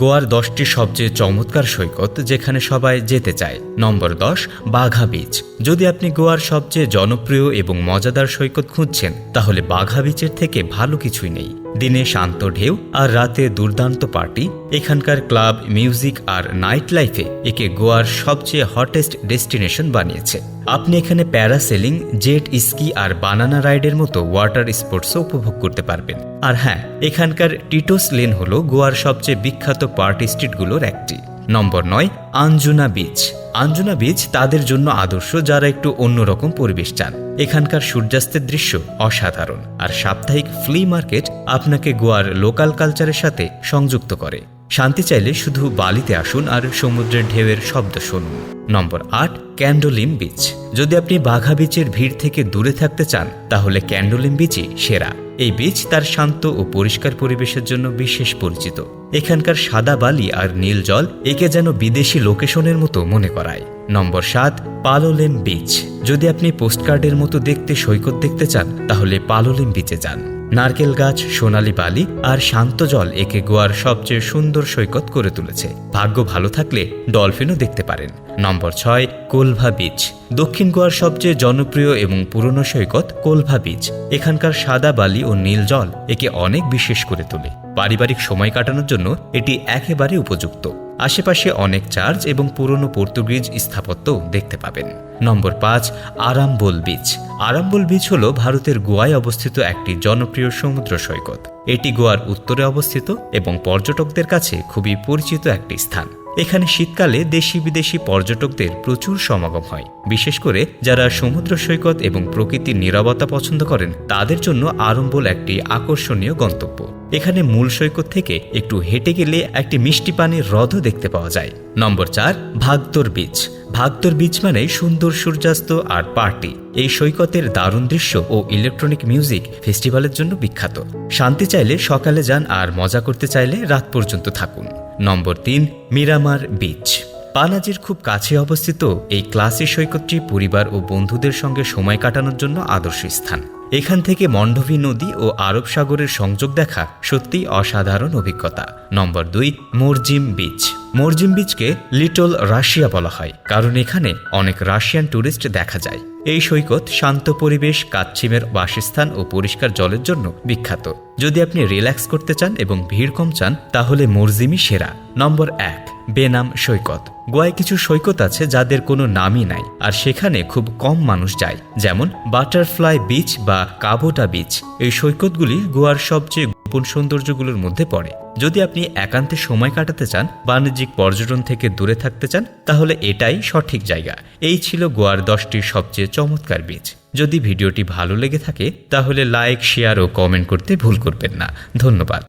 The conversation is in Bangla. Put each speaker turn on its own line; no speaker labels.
গোয়ার 10টি সবচেয়ে চমৎকার সৈকত যেখানে সবাই যেতে চায়। নম্বর 10, বাঘা বিচ। যদি আপনি গোয়ার সবচেয়ে জনপ্রিয় এবং মজাদার সৈকত খুঁজছেন তাহলে বাঘা বিচের থেকে ভালো কিছুই নেই। দিনে শান্ত ঢেউ আর রাতে দুর্দান্ত পার্টি। এখানকার ক্লাব, মিউজিক আর নাইট লাইফে একে গোয়ার সবচেয়ে হটেস্ট ডেস্টিনেশন বানিয়েছে। আপনি এখানে প্যারাসেলিং, জেট স্কি আর বানানা রাইডের মতো ওয়াটার স্পোর্টসও উপভোগ করতে পারবেন। আর হ্যাঁ, এখানকার টিটোস লেন হলো গোয়ার সবচেয়ে বিখ্যাত পার্টি স্ট্রিটগুলোর একটি। নম্বর 9, আঞ্জুনা বিচ। আঞ্জুনা বিচ তাদের জন্য আদর্শ যারা একটু অন্যরকম পরিবেশ চান। এখানকার সূর্যাস্তের দৃশ্য অসাধারণ, আর সাপ্তাহিক ফ্লি মার্কেট আপনাকে গোয়ার লোকাল কালচারের সাথে সংযুক্ত করে। শান্তি চাইলে শুধু বালিতে আসুন আর সমুদ্রের ঢেউয়ের শব্দ শুনুন। নম্বর 8, ক্যান্ডোলিম বিচ। যদি আপনি বাঘা বিচের ভিড় থেকে দূরে থাকতে চান তাহলে ক্যান্ডোলিম বিচই সেরা। এই বিচ তার শান্ত ও পরিষ্কার পরিবেশের জন্য বিশেষ পরিচিত। এখানকার সাদা বালি আর নীল জল একে যেন বিদেশি লোকেশনের মতো মনে করায়। নম্বর 7, পালোলেম বিচ। যদি আপনি পোস্টকার্ডের মতো দেখতে সৈকত দেখতে চান তাহলে পালোলেম বিচে যান। নারকেল গাছ, সোনালি বালি আর শান্ত জল একে গোয়ার সবচেয়ে সুন্দর সৈকত করে তুলেছে। ভাগ্য ভালো থাকলে ডলফিনও দেখতে পারেন। নম্বর 6, কোলভা বিচ। দক্ষিণ গোয়ার সবচেয়ে জনপ্রিয় এবং পুরনো সৈকত কোলভা বিচ। এখানকার সাদা বালি ও নীল জল একে অনেক বিশেষ করে তোলে। পারিবারিক সময় কাটানোর জন্য এটি একেবারে উপযুক্ত। আশেপাশে অনেক চার্চ এবং পুরনো পর্তুগিজ স্থাপত্যও দেখতে পাবেন। নম্বর 5, আরাম্বোল বিচ। আরাম্বোল বিচ হল ভারতের গোয়ায় অবস্থিত একটি জনপ্রিয় সমুদ্র সৈকত। এটি গোয়ার উত্তরে অবস্থিত এবং পর্যটকদের কাছে খুবই পরিচিত একটি স্থান। এখানে শীতকালে দেশি বিদেশি পর্যটকদের প্রচুর সমাগম হয়। বিশেষ করে যারা সমুদ্র সৈকত এবং প্রকৃতির নীরবতা পছন্দ করেন তাদের জন্য আরাম্বোল একটি আকর্ষণীয় গন্তব্য। এখানে মূল সৈকত থেকে একটু হেঁটে গেলে একটি মিষ্টি পানির হ্রদও দেখতে পাওয়া যায়। নম্বর 4, ভাগদর বিচ। ভাগদর বিচ মানে সুন্দর সূর্যাস্ত আর পার্টি। এই সৈকতের দারুণ দৃশ্য ও ইলেকট্রনিক মিউজিক ফেস্টিভ্যালের জন্য বিখ্যাত। শান্তি চাইলে সকালে যান আর মজা করতে চাইলে রাত পর্যন্ত থাকুন। নম্বর 3, মিরামার বিচ। পানাজির খুব কাছে অবস্থিত এই ক্লাসি সৈকতটি পরিবার ও বন্ধুদের সঙ্গে সময় কাটানোর জন্য আদর্শ স্থান। এখান থেকে মন্ডোভি নদী ও আরব সাগরের সংযোগ দেখা সত্যিই অসাধারণ অভিজ্ঞতা। নম্বর 2, মরজিম বিচ। মরজিম বিচকে লিটল রাশিয়া বলা হয় কারণ এখানে অনেক রাশিয়ান ট্যুরিস্ট দেখা যায়। এই সৈকত শান্ত পরিবেশ, কাচ্ছিমের বাসস্থান ও পরিষ্কার জলের জন্য বিখ্যাত। যদি আপনি রিল্যাক্স করতে চান এবং ভিড় কম চান তাহলে মরজিমই সেরা। নম্বর 1, বেনাম সৈকত। গোয়ায় কিছু সৈকত আছে যাদের কোনো নামই নাই আর সেখানে খুব কম মানুষ যায়, যেমন বাটারফ্লাই বিচ বা কাবোটা বিচ। এই সৈকতগুলি গোয়ার সবচেয়ে গোপন সৌন্দর্যগুলোর মধ্যে পড়ে। যদি আপনি একান্তে সময় কাটাতে চান, বাণিজ্যিক পর্যটন থেকে দূরে থাকতে চান তাহলে এটাই সঠিক জায়গা। এই ছিল গোয়ার 10টি সবচেয়ে চমৎকার বিচ। যদি ভিডিওটি ভালো লেগে থাকে তাহলে লাইক, শেয়ার ও কমেন্ট করতে ভুল করবেন না। ধন্যবাদ।